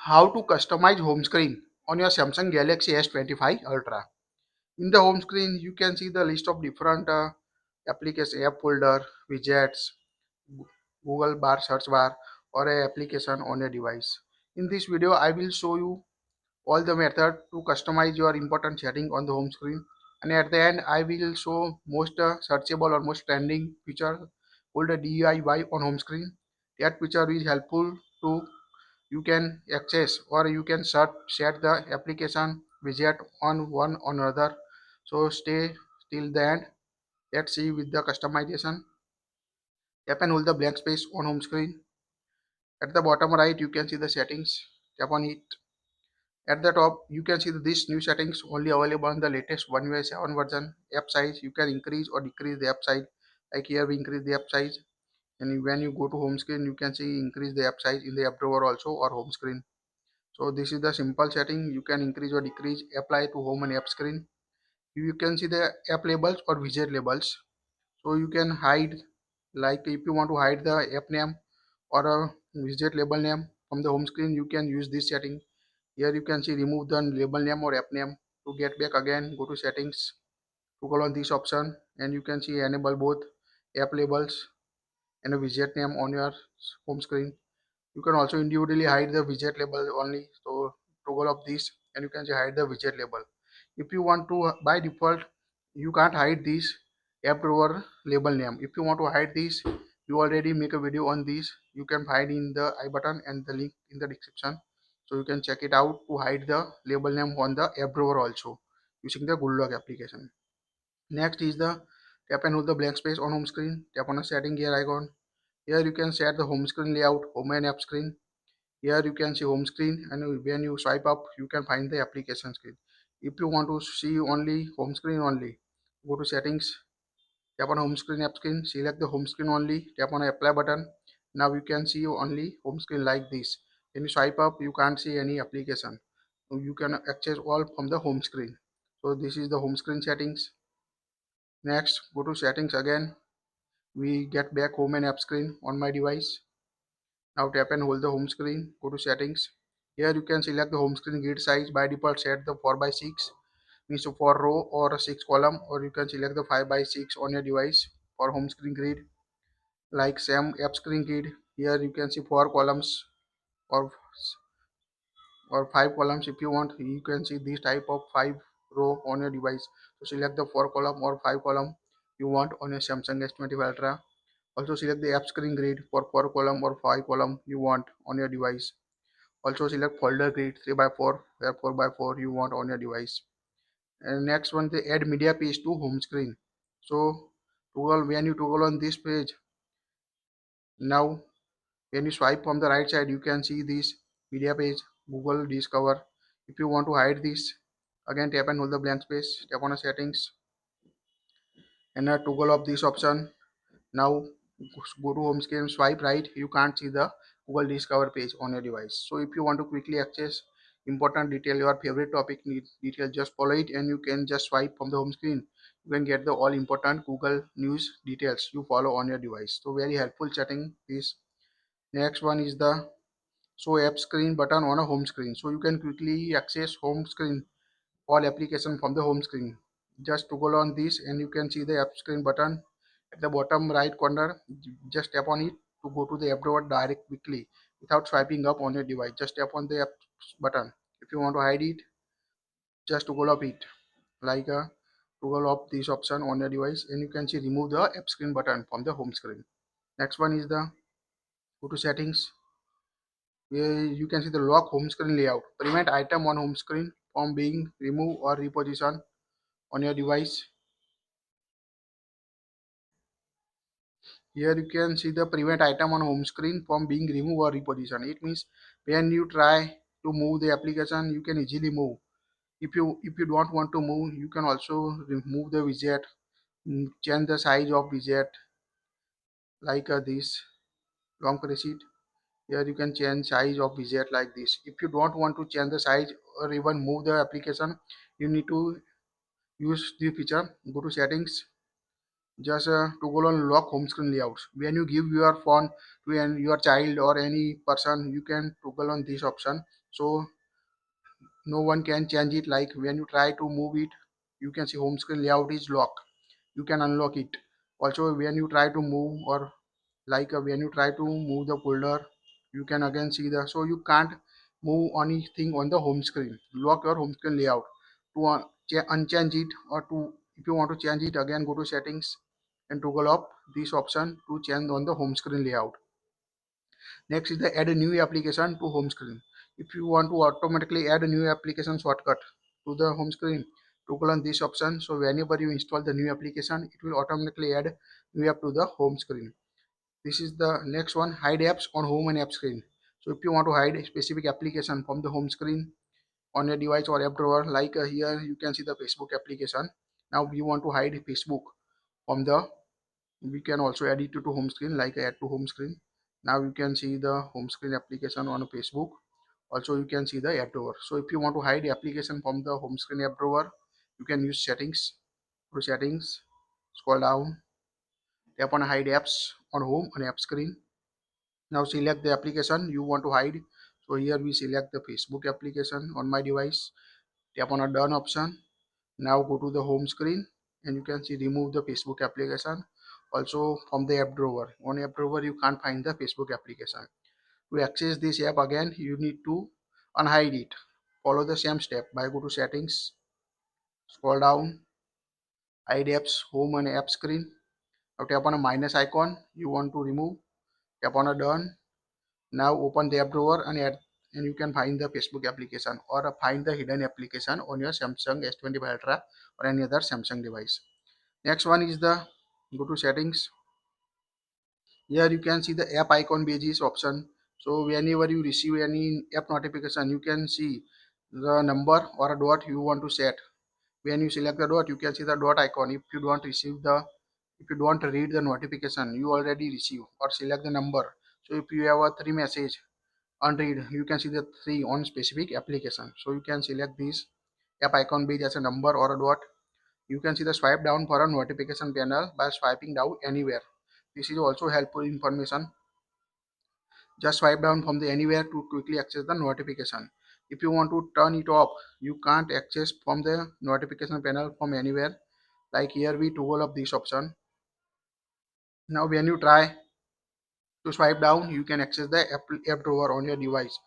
How to customize home screen on your Samsung Galaxy S25 Ultra. In the home screen, you can see the list of different application, app folder, widgets, Google bar, search bar, or a application on a device. In this video, I will show you all the method to customize your important setting on the home screen. And at the end, I will show most searchable or most trending feature called a DIY on home screen. That feature is helpful to you can access or you can set the application widget on one or another. So stay till the end. Let's see with the customization. Tap and hold the blank space on home screen. At the bottom right you can see the settings. Tap on it. At the top you can see this new settings only available on the latest One UI 7 version. App size, you can increase or decrease the app size. Like here we increase the app size, and when you go to home screen you can see increase the app size in the app drawer also or home screen. So this is the simple setting. You can increase or decrease, apply to home and app screen. You can see the app labels or widget labels. So you can hide, like if you want to hide the app name or a widget label name from the home screen, you can use this setting. Here you can see remove the label name or app name. To get back again, go to settings, toggle on this option, and you can see enable both app labels and a widget name on your home screen. You can also individually hide the widget label only. So toggle of this and you can hide the widget label. If you want to, by default you can't hide this app drawer label name. If you want to hide this, you already make a video on this. You can find in the I button and the link in the description, so you can check it out to hide the label name on the app drawer also using the good luck application. Next is the tap and hold the blank space on home screen. Tap on a setting gear icon. Here you can set the home screen layout, home and app screen. Here you can see home screen, and when you swipe up you can find the application screen. If you want to see only home screen only, go to settings, tap on home screen app screen, select the home screen only, tap on apply button. Now you can see only home screen like this. When you swipe up you can't see any application. So you can access all from the home screen. So this is the home screen settings. Next, go to settings again. We get back home and app screen on my device. Now tap and hold the home screen, go to settings. Here you can select the home screen grid size. By default set the 4x6, means 4 row or 6 column, or you can select the 5x6 on your device for home screen grid. Like same app screen grid, here you can see 4 columns or 5 columns. If you want, you can see this type of 5 row on your device. So select the 4 column or 5 column you want on your Samsung S25 Ultra. Also select the app screen grid for 4 column or 5 column you want on your device. Also select folder grid 3x4 where 4x4 you want on your device. And next one, the add media page to home screen. So when you toggle on this page, now when you swipe from the right side you can see this media page, Google Discover. If you want to hide this, again tap and hold the blank space, tap on the settings and toggle off this option. Now go to home screen, swipe right, you can't see the Google Discover page on your device. So if you want to quickly access important detail, your favorite topic detail, just follow it and you can just swipe from the home screen. You can get the all important Google news details you follow on your device. So very helpful setting this. Next one is the show app screen button on a home screen. So you can quickly access home screen all application from the home screen. Just toggle on this and you can see the app screen button at the bottom right corner. Just tap on it to go to the app drawer direct quickly without swiping up on your device. Just tap on the app button. If you want to hide it, just toggle up it, like a toggle up this option on your device and you can see remove the app screen button from the home screen. Next one is the go to settings. Here you can see the lock home screen layout. Prevent item on home screen from being removed or repositioned on your device. Here you can see the prevent item on home screen from being removed or repositioned. It means when you try to move the application, you can easily move. If you don't want to move, you can also remove the widget, change the size of widget, like this long press it. Here you can change size of widget like this. If you don't want to change the size or even move the application, you need to use the feature. Go to settings, just toggle on lock home screen layouts. When you give your phone to your child or any person, you can toggle on this option so no one can change it. Like when you try to move it, you can see home screen layout is locked. You can unlock it. Also when you try to move, or when you try to move the folder, you can again see the, so you can't move anything on the home screen. Lock your home screen layout. To unchange it, or to, if you want to change it, again go to settings and toggle up this option to change on the home screen layout. Next is the add a new application to home screen. If you want to automatically add a new application shortcut to the home screen, toggle on this option. So whenever you install the new application, it will automatically add new app to the home screen. This is the next one, hide apps on home and app screen. So if you want to hide a specific application from the home screen on your device or app drawer, here you can see the Facebook application. Now we want to hide Facebook from the, we can also add it to home screen, like add to home screen. Now you can see the home screen application on Facebook. Also you can see the app drawer. So if you want to hide the application from the home screen app drawer, you can use settings. Go to settings, scroll down, tap on hide apps on home and app screen. Now select the application you want to hide. So here we select the Facebook application on my device. Tap on a done option. Now go to the home screen and you can see remove the Facebook application. Also from the app drawer. On app drawer you can't find the Facebook application. To access this app again, you need to unhide it. Follow the same step by go to settings, scroll down, hide apps, home and app screen. Now tap on a minus icon you want to remove. Tap on a done. Now open the app drawer and add, and you can find the Facebook application, or find the hidden application on your Samsung S25 Ultra or any other Samsung device. Next one is the, go to settings. Here you can see the app icon badges option. So whenever you receive any app notification, you can see the number or a dot you want to set. When you select the dot, you can see the dot icon. If you don't receive the, if you don't read the notification you already receive, or select the number. So if you have a three message unread, you can see the three on specific application. So you can select this app icon badge as a number or a dot. You can see the swipe down for a notification panel by swiping down anywhere. This is also helpful information. Just swipe down from the anywhere to quickly access the notification. If you want to turn it off, you can't access from the notification panel from anywhere. Like here we toggle up this option. Now when you try to swipe down, you can access the app drawer on your device.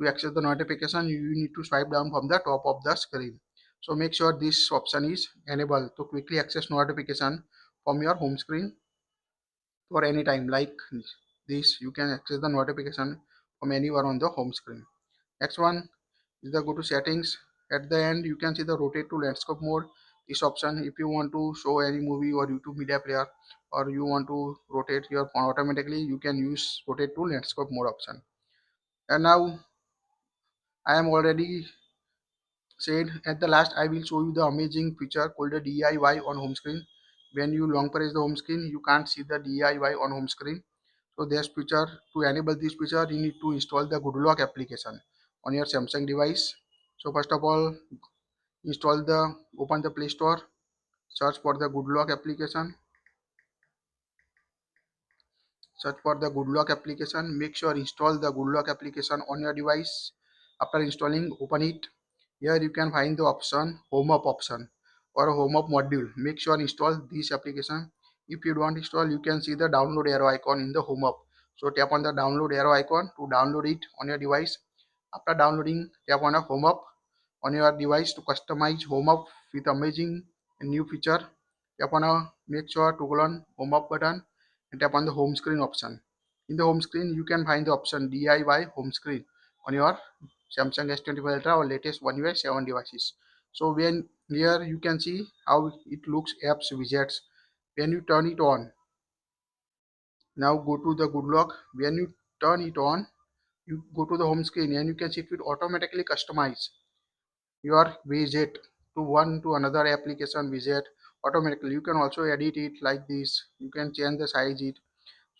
To access the notification, you need to swipe down from the top of the screen. So make sure this option is enabled to quickly access notification from your home screen for any time. Like this, you can access the notification from anywhere on the home screen. Next one is the go to settings. At the end, you can see the rotate to landscape mode. This option, if you want to show any movie or YouTube media player, or you want to rotate your phone automatically, you can use rotate to landscape mode option. And now I am already said, at the last I will show you the amazing feature called the DIY on home screen. When you long press the home screen, you can't see the DIY on home screen. So this feature, to enable this feature, you need to install the Good Lock application on your Samsung device. So first of all, open the Play Store, search for the Good Lock application. Search for the Good Lock application. Make sure install the Good Lock application on your device. After installing, open it. Here you can find the option Home Up option or a Home Up module. Make sure install this application. If you don't install, you can see the download arrow icon in the Home Up. So tap on the download arrow icon to download it on your device. After downloading, tap on a Home Up on your device to customize Home Up with amazing and new feature. Tap on a, make sure to go on Home Up button and tap on the home screen option. In the home screen, you can find the option DIY home screen on your Samsung S25 Ultra or latest One UI 7 devices. So when here you can see how it looks apps widgets. When you turn it on, now go to the Good Lock. When you turn it on, you go to the home screen and you can see it will automatically customize your widget to one to another application widget automatically. You can also edit it like this. You can change the size it.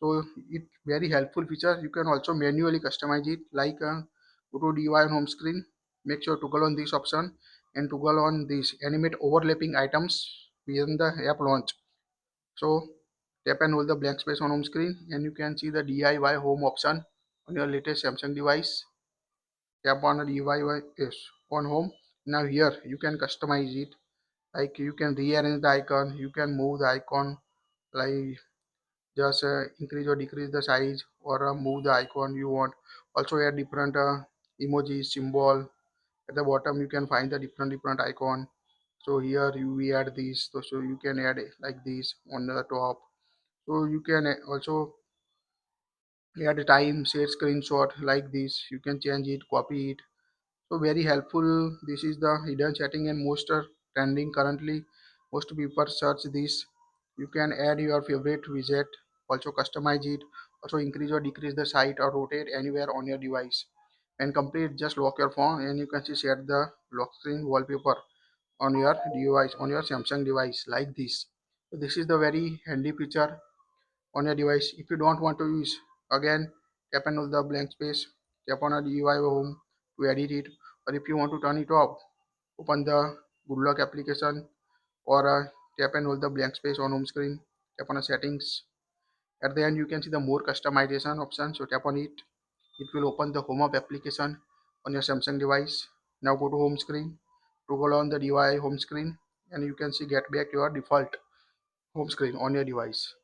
So it very helpful feature. You can also manually customize it, like go to DIY on home screen. Make sure to toggle on this option and toggle on this animate overlapping items within the app launch. So tap and hold the blank space on home screen and you can see the DIY home option on your latest Samsung device. tap on the device on home. Now here you can customize it, like you can rearrange the icon, you can move the icon, like just increase or decrease the size, or move the icon you want. Also add different emojis symbol. At the bottom you can find the different icon. So here we add these, so you can add it like this on the top. So you can also add time, share screenshot like this, you can change it, copy it. So very helpful. This is the hidden setting and most trending currently. Most people search this. You can add your favorite widget, also customize it, also increase or decrease the size or rotate anywhere on your device. When complete, just lock your phone and you can see set the lock screen wallpaper on your device, on your Samsung device like this. So this is the very handy feature on your device. If you don't want to use, again tap on the blank space, tap on a device home to edit it. Or if you want to turn it off, open the good luck application, or tap and hold the blank space on home screen, tap on the settings. At the end you can see the more customization option, so tap on it. It will open the home of application on your Samsung device. Now go to home screen, toggle on the device home screen, and you can see get back your default home screen on your device.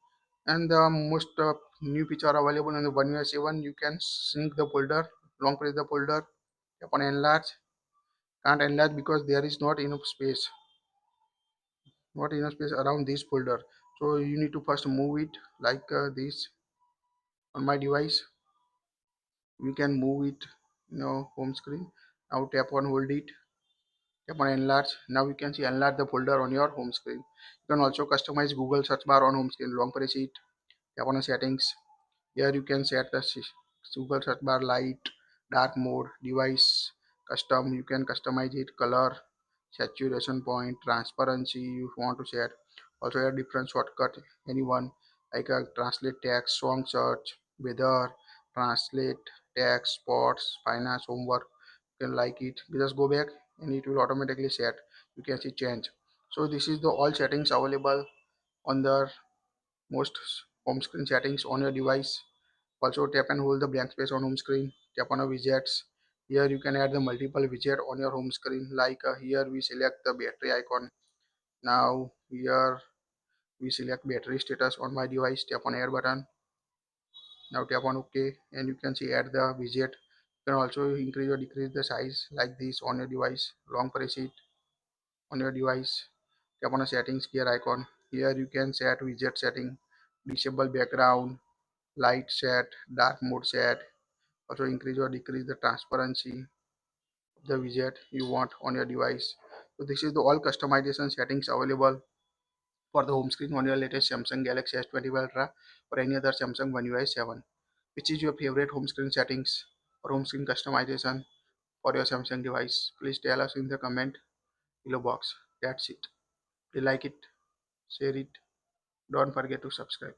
And the most new feature available in the One UI 7, you can sync the folder. Long press the folder, tap on enlarge. Can't enlarge because there is not enough space around this folder. So you need to first move it like this. On my device we can move it, home screen. Now tap on hold it, tap on enlarge. Now you can see enlarge the folder on your home screen. You can also customize Google search bar on home screen. Long press it, tap on the settings. Here you can set the Google search bar light, dark mode, device custom. You can customize it, color, saturation point, transparency you want to set. Also add different shortcut, anyone, like a translate text, song search, weather, translate text, sports, finance, homework. You can like it. You just go back and it will automatically set. You can see change. So this is the all settings available on the most home screen settings on your device. Also tap and hold the blank space on home screen. Tap on a widgets. Here you can add the multiple widget on your home screen. Like here we select the battery icon. Now here we select battery status on my device. Tap on add button. Now tap on OK and you can see add the widget. You can also increase or decrease the size like this on your device. Long press it on your device. Tap on a settings gear icon. Here you can set widget setting, disable background, light set, dark mode set. Also increase or decrease the transparency of the widget you want on your device. So this is the all customization settings available for the home screen on your latest Samsung Galaxy S25 Ultra or any other Samsung One UI 7. Which is your favorite home screen settings or home screen customization for your Samsung device? Please tell us in the comment below box. That's it. If you like it, share it. Don't forget to subscribe.